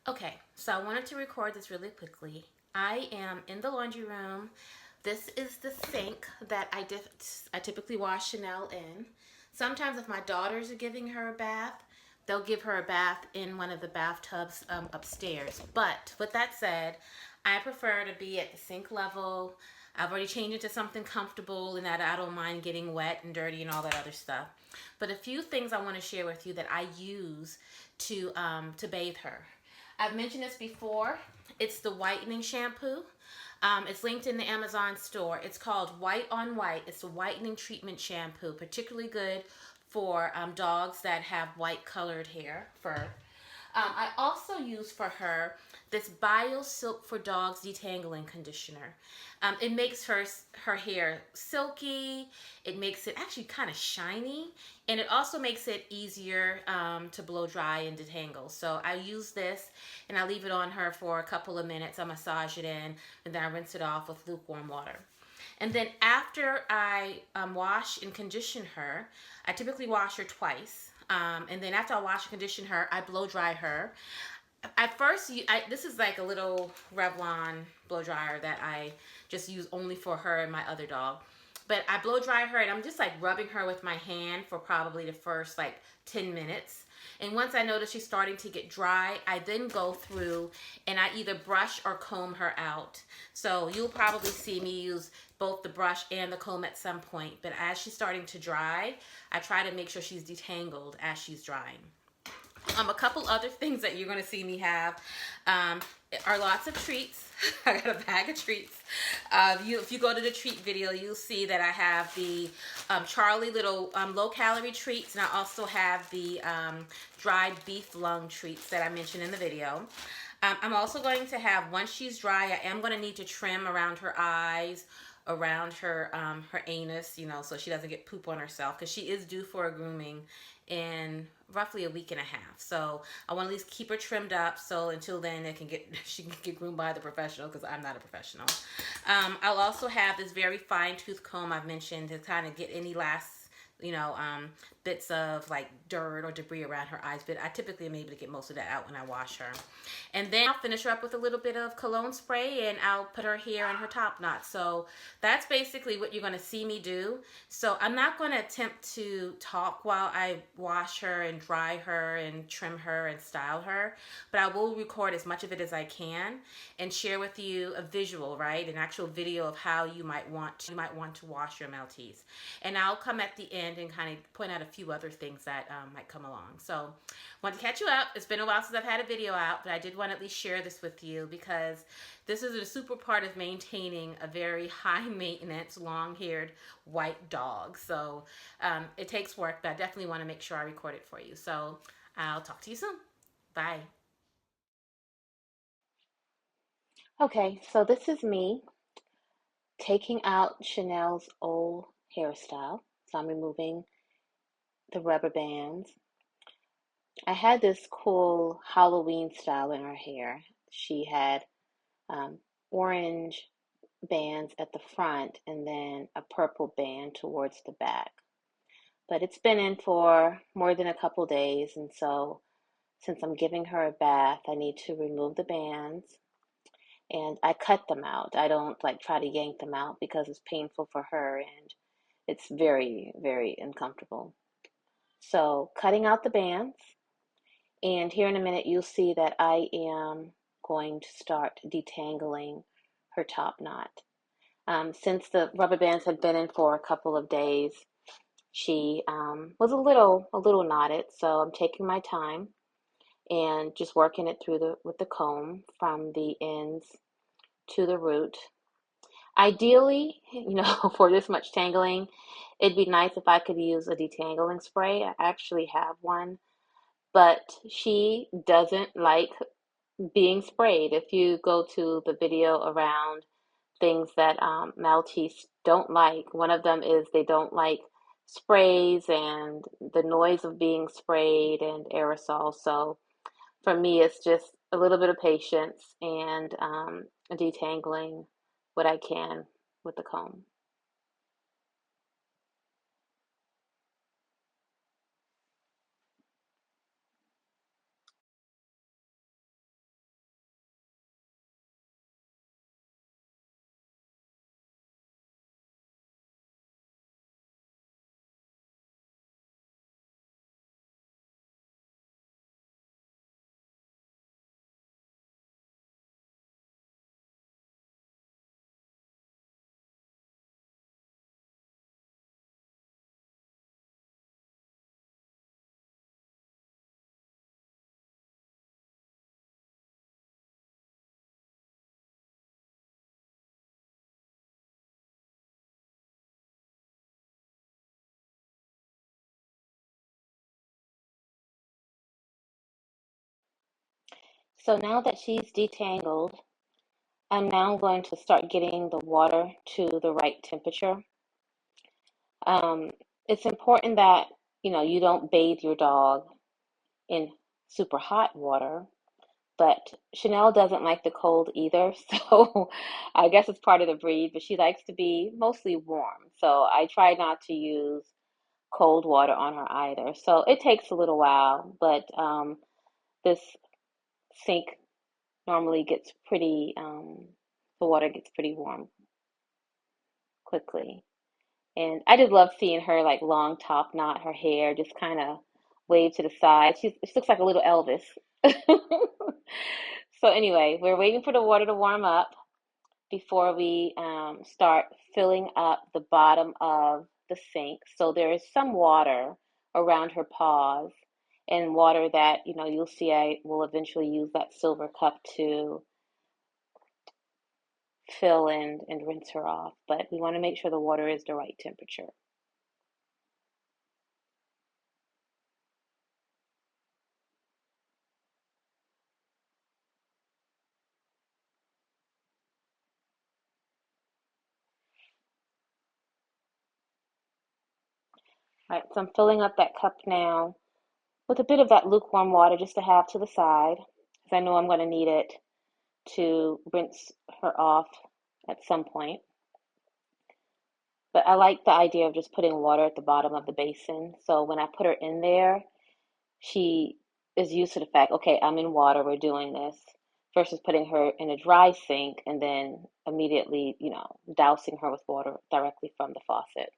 Okay, so I wanted to record this really quickly. I am in the laundry room. This is the sink that I typically wash Chanel in. Sometimes, if my daughters are giving her a bath, they'll give her a bath in one of the bathtubs upstairs. But with that said, I prefer to be at the sink level. I've already changed it to something comfortable and that I don't mind getting wet and dirty and all that other stuff. But a few things I want to share with you that I use to bathe her. I've mentioned this before. It's the whitening shampoo. It's linked in the Amazon store. It's called White on White. It's a whitening treatment shampoo, particularly good for dogs that have white colored hair, fur. I also use for her this Bio Silk for Dogs detangling conditioner. It makes her hair silky. It makes it actually kind of shiny, and it also makes it easier to blow dry and detangle. So I use this, and I leave it on her for a couple of minutes. I massage it in, and then I rinse it off with lukewarm water. And then after I wash and condition her, I typically wash her twice. And then after I wash and condition her, I blow dry her. At first, this is like a little Revlon blow dryer that I just use only for her and my other dog. But I blow dry her and I'm just like rubbing her with my hand for probably the first like 10 minutes. And once I notice she's starting to get dry, I then go through and I either brush or comb her out. So you'll probably see me use both the brush and the comb at some point. But as she's starting to dry, I try to make sure she's detangled as she's drying. A couple other things that you're going to see me have um, are lots of treats. I got a bag of treats. If you go to the treat video, you'll see that I have the Charlie little low-calorie treats, and I also have the dried beef lung treats that I mentioned in the video. I'm also going to have, once she's dry, I am going to need to trim around her eyes, around her anus, so she doesn't get poop on herself, because she is due for a grooming in roughly a week and a half. So I want to at least keep her trimmed up, so until then she can get groomed by the professional, because I'm not a professional. I'll also have this very fine tooth comb I've mentioned to kind of get any last bits of like dirt or debris around her eyes, but I typically am able to get most of that out when I wash her. And then I'll finish her up with a little bit of cologne spray, and I'll put her hair in her top knot. So that's basically what you're going to see me do. So I'm not going to attempt to talk while I wash her and dry her and trim her and style her, but I will record as much of it as I can and share with you a visual, right? An actual video of how you might want to wash your Maltese. And I'll come at the end and kind of point out a few other things that might come along. So want to catch you up. It's been a while since I've had a video out, but I did want to at least share this with you, because this is a super part of maintaining a very high maintenance, long-haired white dog. So it takes work, but I definitely want to make sure I record it for you. So I'll talk to you soon. Bye. Okay, so this is me taking out Chanel's old hairstyle. So I'm removing the rubber bands. I had this cool Halloween style in her hair. She had um, orange bands at the front and then a purple band towards the back. But it's been in for more than a couple days, and so since I'm giving her a bath, I need to remove the bands, and I cut them out. I don't like try to yank them out because it's painful for her and it's very, very uncomfortable. So, cutting out the bands, and here in a minute, you'll see that I am going to start detangling her top knot. Since the rubber bands had been in for a couple of days, she was a little knotted. So I'm taking my time and just working it through with the comb from the ends to the root. Ideally, for this much tangling, it'd be nice if I could use a detangling spray. I actually have one, but she doesn't like being sprayed. If you go to the video around things that Maltese don't like, one of them is they don't like sprays and the noise of being sprayed and aerosol. So for me, it's just a little bit of patience and detangling what I can with the comb. So now that she's detangled, I'm now going to start getting the water to the right temperature. Um, it's important that, you don't bathe your dog in super hot water, but Chanel doesn't like the cold either. So I guess it's part of the breed, but she likes to be mostly warm. So I try not to use cold water on her either. So it takes a little while, but this sink normally gets the water gets pretty warm quickly. And I just love seeing her like long top knot, her hair just kind of wave to the side. She looks like a little Elvis. So anyway, we're waiting for the water to warm up before we start filling up the bottom of the sink. So there is some water around her paws and water that, you'll see I will eventually use that silver cup to fill and rinse her off. But we want to make sure the water is the right temperature. All right, so I'm filling up that cup now with a bit of that lukewarm water just to have to the side, because I know I'm going to need it to rinse her off at some point. But I like the idea of just putting water at the bottom of the basin. So when I put her in there, she is used to the fact, okay, I'm in water, we're doing this, versus putting her in a dry sink and then immediately, dousing her with water directly from the faucet.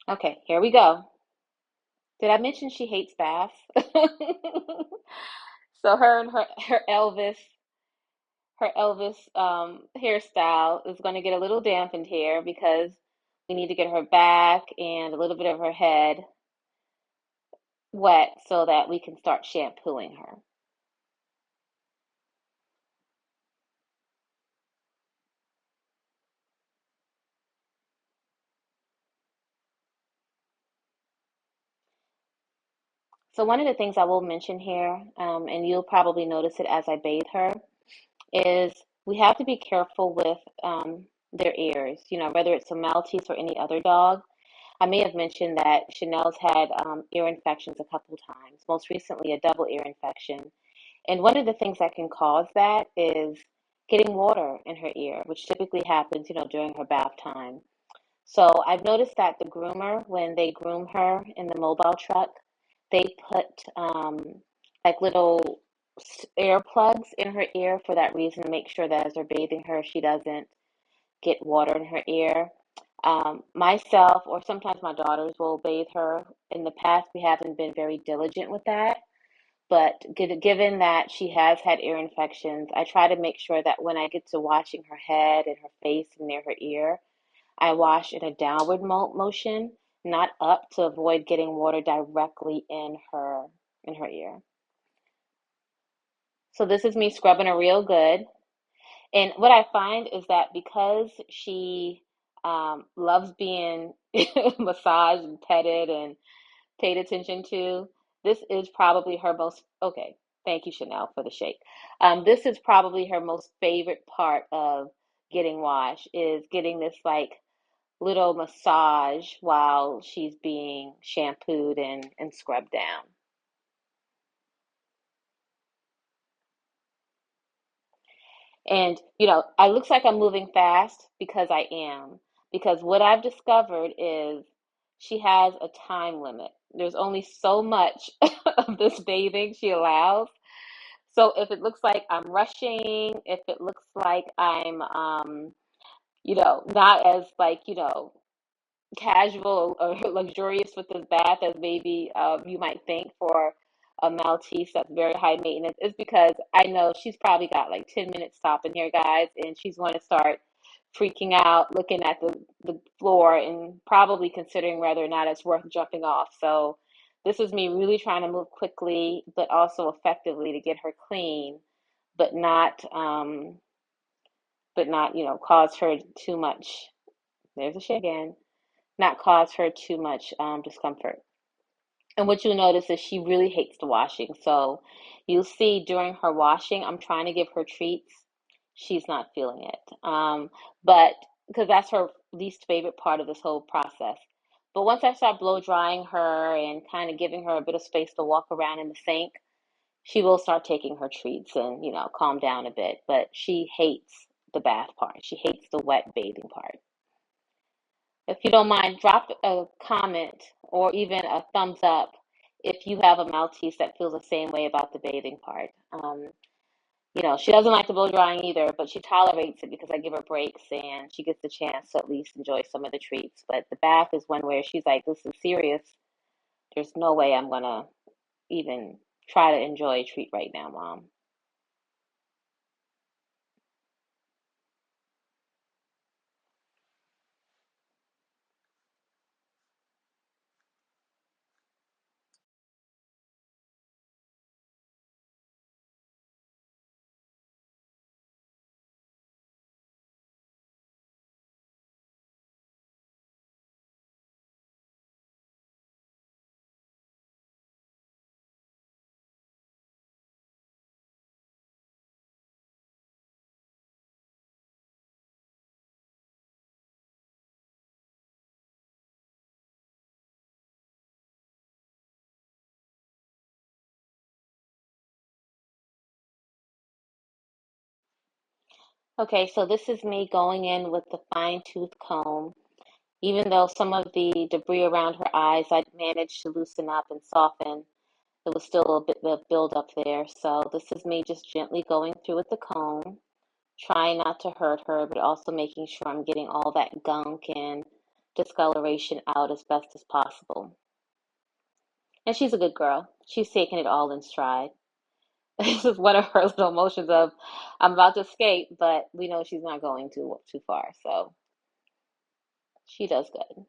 Okay, here we go. Did I mention she hates baths? So her and her Elvis hairstyle is going to get a little dampened here because we need to get her back and a little bit of her head wet so that we can start shampooing her. So one of the things I will mention here, and you'll probably notice it as I bathe her, is we have to be careful with their ears. Whether it's a Maltese or any other dog. I may have mentioned that Chanel's had ear infections a couple times, most recently a double ear infection. And one of the things that can cause that is getting water in her ear, which typically happens, during her bath time. So I've noticed that the groomer, when they groom her in the mobile truck, they put like little air plugs in her ear for that reason to make sure that as they're bathing her, she doesn't get water in her ear. Myself, or sometimes my daughters will bathe her. In the past, we haven't been very diligent with that. But given that she has had ear infections, I try to make sure that when I get to washing her head and her face and near her ear, I wash in a downward motion, not up, to avoid getting water directly in her ear. So this is me scrubbing her real good. And what I find is that because she loves being massaged and petted and paid attention to, this is probably her most, okay, thank you, Chanel, for the shake. This is probably her most favorite part of getting washed, is getting this like little massage while she's being shampooed and scrubbed down. And, I looks like I'm moving fast because I am. Because what I've discovered is she has a time limit. There's only so much of this bathing she allows. So if it looks like I'm rushing, if it looks like I'm, not as like, casual or luxurious with this bath as maybe you might think for a Maltese that's very high maintenance, is because I know she's probably got like 10 minutes stopping here, guys, and she's going to start freaking out, looking at the floor, and probably considering whether or not it's worth jumping off. So this is me really trying to move quickly, but also effectively to get her clean, but not, cause her too much. There's a shit again, not cause her too much discomfort. And what you'll notice is she really hates the washing. So you'll see during her washing, I'm trying to give her treats. She's not feeling it. But because that's her least favorite part of this whole process. But once I start blow drying her and kind of giving her a bit of space to walk around in the sink, she will start taking her treats and, calm down a bit. But she hates the bath part. She hates the wet bathing part. If you don't mind, drop a comment or even a thumbs up if you have a Maltese that feels the same way about the bathing part. She doesn't like the blow drying either, but she tolerates it because I give her breaks and she gets the chance to at least enjoy some of the treats. But the bath is one where she's like, this is serious. There's no way I'm gonna even try to enjoy a treat right now, Mom. Okay, so this is me going in with the fine tooth comb. Even though some of the debris around her eyes I managed to loosen up and soften, there was still a bit of build up there. So this is me just gently going through with the comb, trying not to hurt her, but also making sure I'm getting all that gunk and discoloration out as best as possible. And she's a good girl. She's taking it all in stride. This is one of her little emotions of I'm about to escape, but we know she's not going too far. So she does good.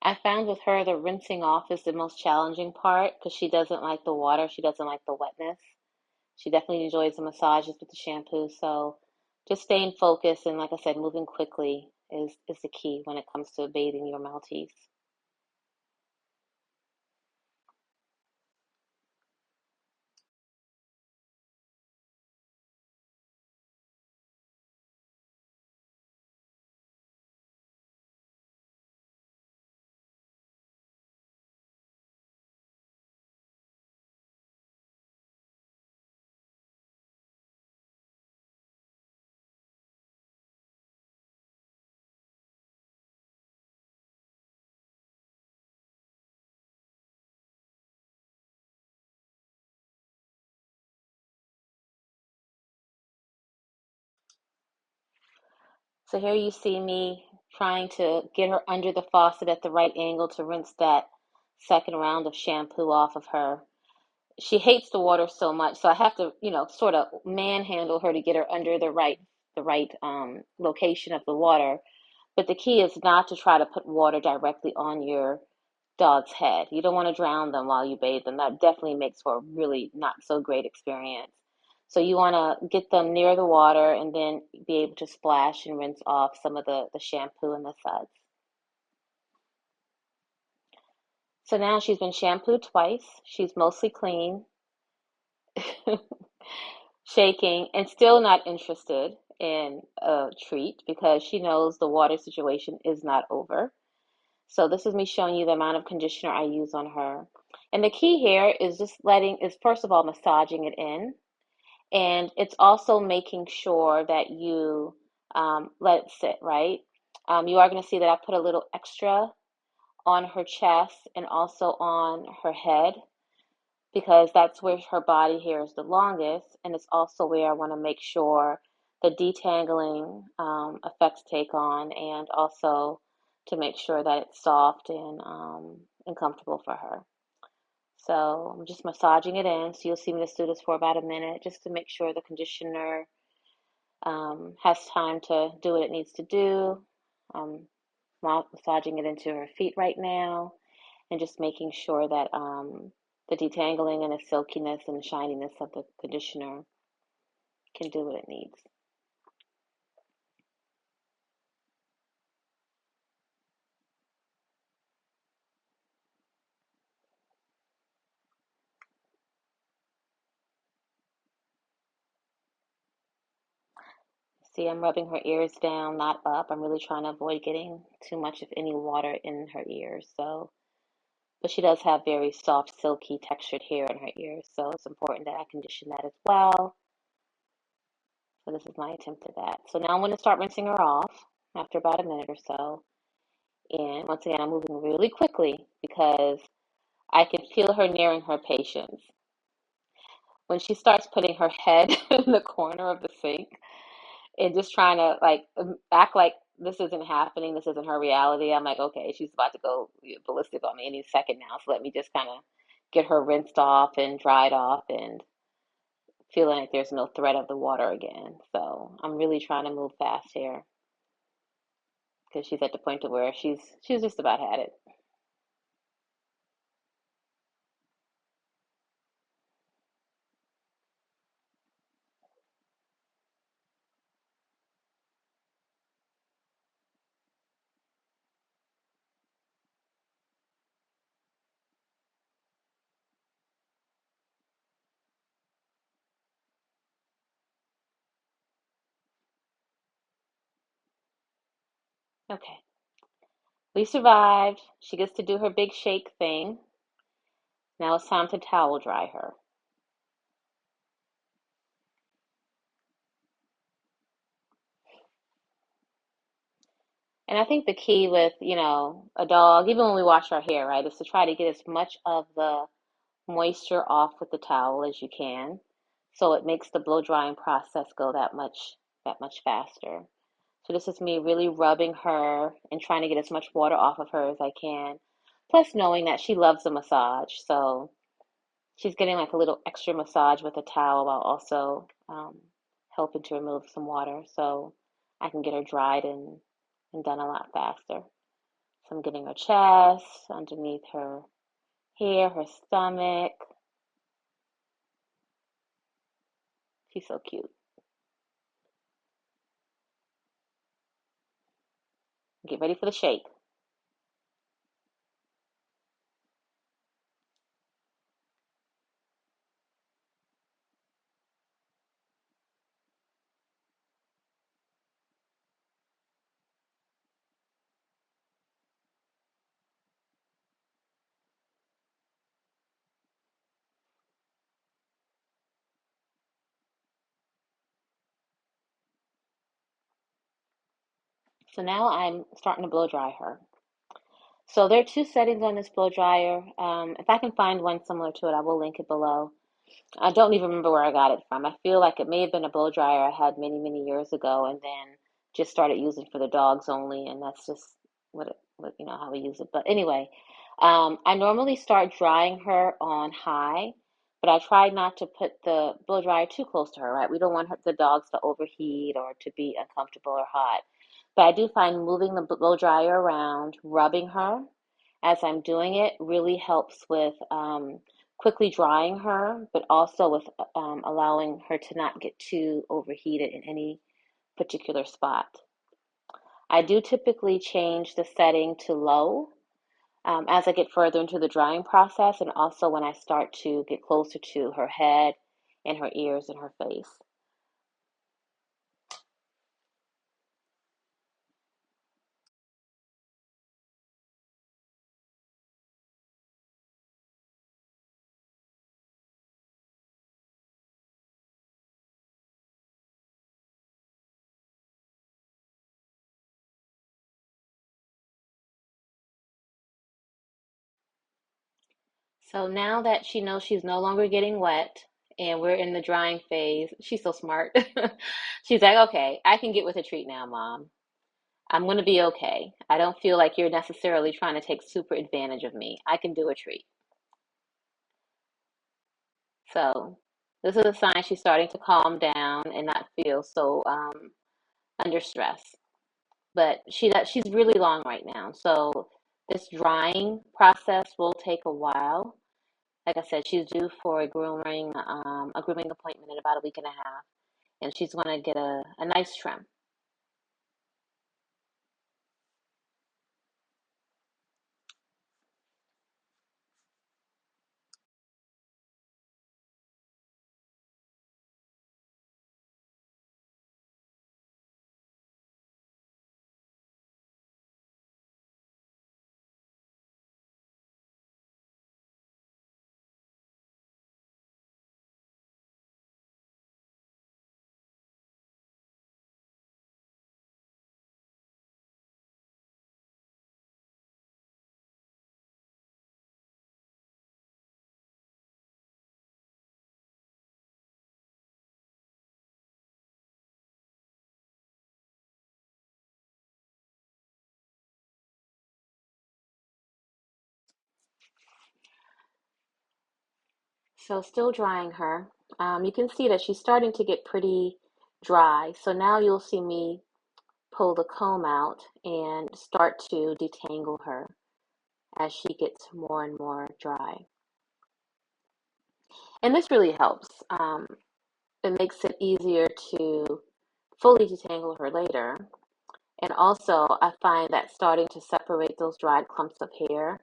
I found with her the rinsing off is the most challenging part because she doesn't like the water. She doesn't like the wetness. She definitely enjoys the massages with the shampoo. So just staying focused and, like I said, moving quickly is the key when it comes to bathing your Maltese. So here you see me trying to get her under the faucet at the right angle to rinse that second round of shampoo off of her. She hates the water so much, so I have to, sort of manhandle her to get her under the right location of the water. But the key is not to try to put water directly on your dog's head. You don't want to drown them while you bathe them. That definitely makes for a really not so great experience. So you want to get them near the water and then be able to splash and rinse off some of the shampoo and the suds. So now she's been shampooed twice. She's mostly clean, shaking, and still not interested in a treat because she knows the water situation is not over. So this is me showing you the amount of conditioner I use on her. And the key here is is first of all massaging it in. And it's also making sure that you let it sit, right? You are going to see that I put a little extra on her chest and also on her head because that's where her body hair is the longest. And it's also where I want to make sure the detangling effects take on and also to make sure that it's soft and comfortable for her. So I'm just massaging it in. So you'll see me just do this for about a minute just to make sure the conditioner has time to do what it needs to do. Um, massaging it into her feet right now and just making sure that the detangling and the silkiness and shininess of the conditioner can do what it needs. See, I'm rubbing her ears down, not up. I'm really trying to avoid getting too much, if any, water in her ears. So, but she does have very soft, silky, textured hair in her ears, so it's important that I condition that as well. So this is my attempt at that. So now I'm going to start rinsing her off after about a minute or so. And once again, I'm moving really quickly because I can feel her nearing her patience. When she starts putting her head in the corner of the sink and just trying to like act like this isn't happening, this isn't her reality, I'm like, okay, she's about to go ballistic on me any second now. So let me just kind of get her rinsed off and dried off and feeling like there's no threat of the water again. So I'm really trying to move fast here because she's at the point of where she's just about had it. Okay, we survived. She gets to do her big shake thing. Now it's time to towel dry her. And I think the key with, a dog, even when we wash our hair, right, is to try to get as much of the moisture off with the towel as you can. So it makes the blow drying process go that much faster. So this is me really rubbing her and trying to get as much water off of her as I can. Plus knowing that she loves a massage. So she's getting like a little extra massage with a towel while also helping to remove some water so I can get her dried and done a lot faster. So I'm getting her chest, underneath her hair, her stomach. She's so cute. Get ready for the shake. So now I'm starting to blow dry her. So there are two settings on this blow dryer. If I can find one similar to it, I will link it below. I don't even remember where I got it from. I feel like it may have been a blow dryer I had many, many years ago, and then just started using for the dogs only, and that's just how we use it. But anyway, I normally start drying her on high, but I try not to put the blow dryer too close to her, right? We don't want the dogs to overheat or to be uncomfortable or hot. But I do find moving the blow dryer around, rubbing her as I'm doing it really helps with quickly drying her, but also with allowing her to not get too overheated in any particular spot. I do typically change the setting to low as I get further into the drying process, and also when I start to get closer to her head and her ears and her face. So now that she knows she's no longer getting wet and we're in the drying phase, she's so smart. She's like, okay, I can get with a treat now, Mom. I'm going to be okay. I don't feel like you're necessarily trying to take super advantage of me. I can do a treat. So this is a sign she's starting to calm down and not feel so under stress. But she's really long right now. So this drying process will take a while. Like I said, she's due for a grooming appointment in about a week and a half, and she's going to get a nice trim. So still drying her. You can see that she's starting to get pretty dry. So now you'll see me pull the comb out and start to detangle her as she gets more and more dry. And this really helps. It makes it easier to fully detangle her later. And also, I find that starting to separate those dried clumps of hair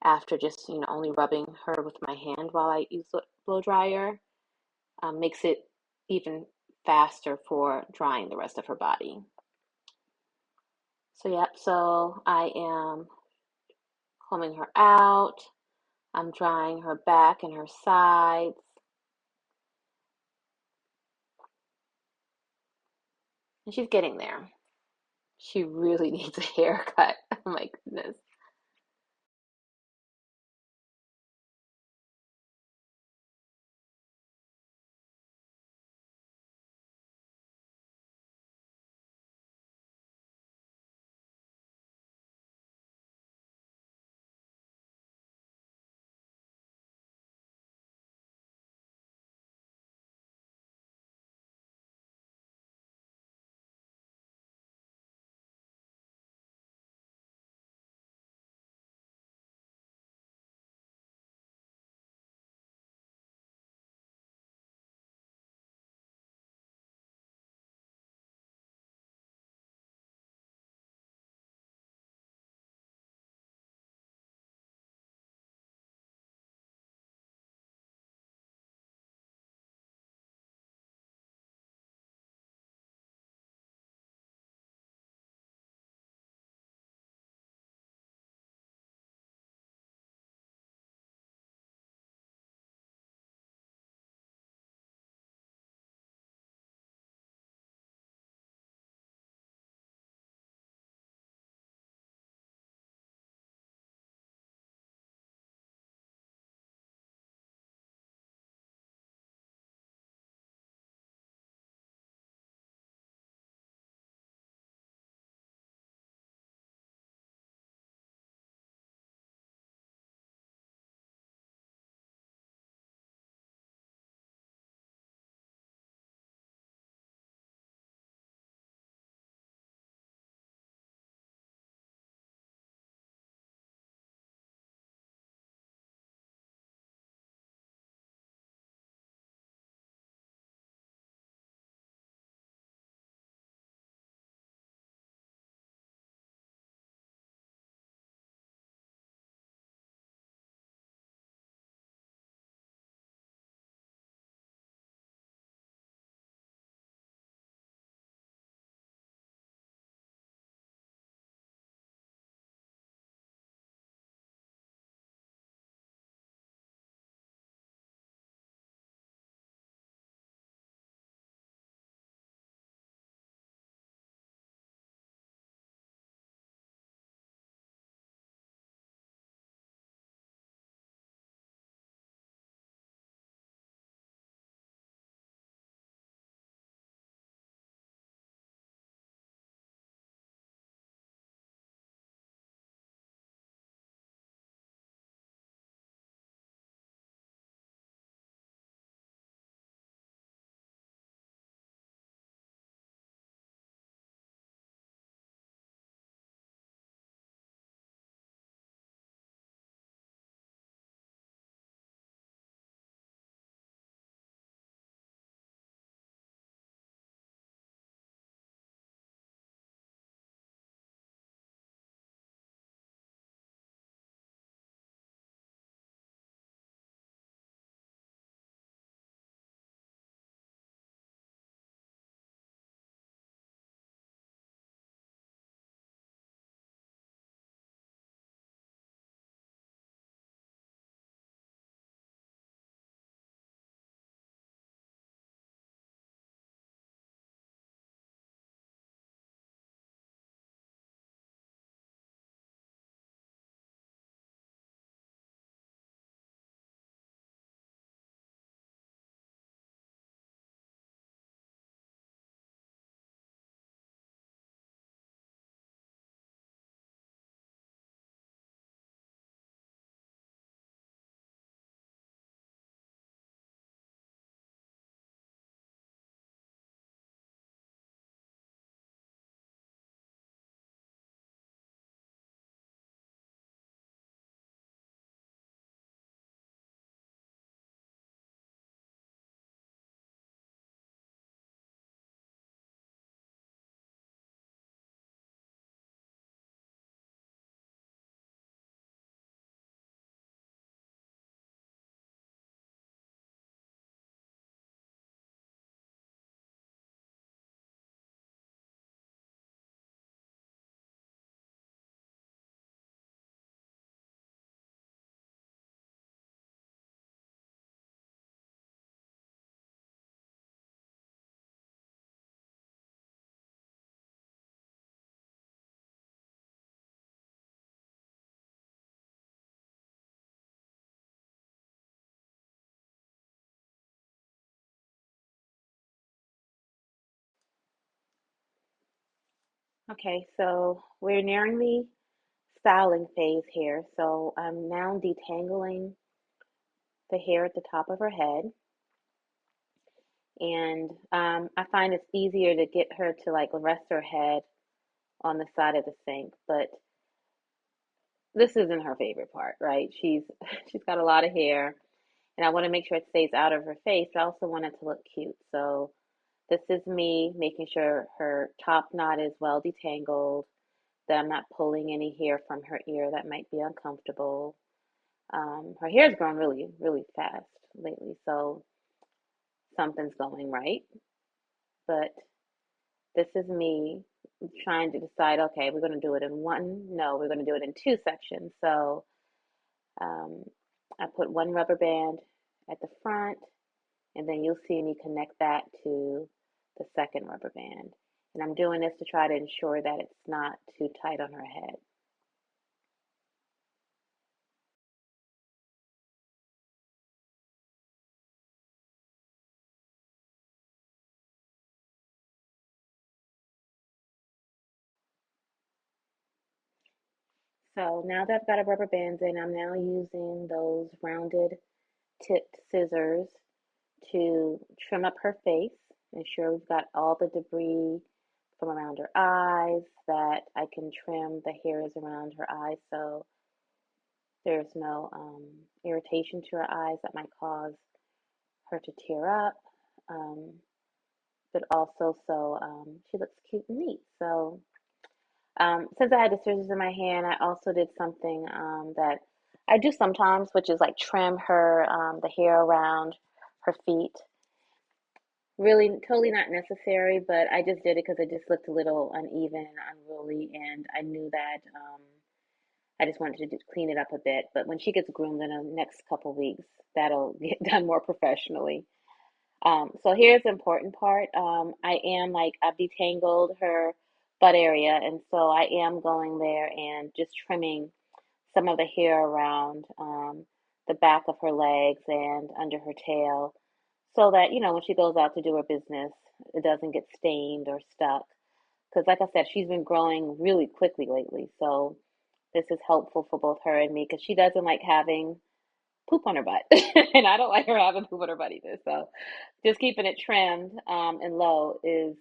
after just, only rubbing her with my hand while I use the blow dryer makes it even faster for drying the rest of her body. So, yep, so I am combing her out. I'm drying her back and her sides. And she's getting there. She really needs a haircut. Oh my goodness. Okay, so we're nearing the styling phase here. So I'm now detangling the hair at the top of her head. And I find it's easier to get her to like rest her head on the side of the sink. But this isn't her favorite part, right? She's got a lot of hair, and I want to make sure it stays out of her face, but I also want it to look cute. So this is me making sure her top knot is well detangled, that I'm not pulling any hair from her ear that might be uncomfortable. Her hair's grown really, really fast lately, so something's going right. But this is me trying to decide, okay, we're going to do it in one. No, we're going to do it in two sections. So um, I put one rubber band at the front, and then you'll see me connect that to the second rubber band. And I'm doing this to try to ensure that it's not too tight on her head. So now that I've got a rubber band in, I'm now using those rounded tipped scissors to trim up her face, ensure we've got all the debris from around her eyes, that I can trim the hairs around her eyes so there's no irritation to her eyes that might cause her to tear up, um, but also so she looks cute and neat. So since I had the scissors in my hand, I also did something that I do sometimes, which is like trim her the hair around her feet. Really, totally not necessary, but I just did it because it just looked a little uneven and unruly, and I knew that I just wanted to clean it up a bit. But when she gets groomed in the next couple weeks, that'll get done more professionally. So here's the important part. I am like I've detangled her butt area, and so I am going there and just trimming some of the hair around the back of her legs and under her tail, so that when she goes out to do her business, it doesn't get stained or stuck. Because, like I said, she's been growing really quickly lately, so this is helpful for both her and me because she doesn't like having poop on her butt, and I don't like her having poop on her butt either. So just keeping it trimmed and low is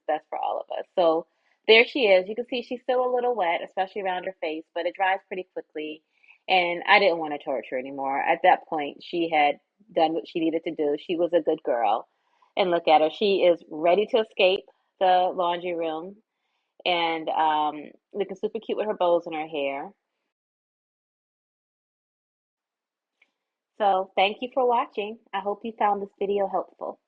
best for all of us. So there she is. You can see she's still a little wet, especially around her face, but it dries pretty quickly. And I didn't want to torture her anymore. At that point, she had done what she needed to do. She was a good girl. And look at her. She is ready to escape the laundry room and looking super cute with her bows in her hair. So thank you for watching. I hope you found this video helpful.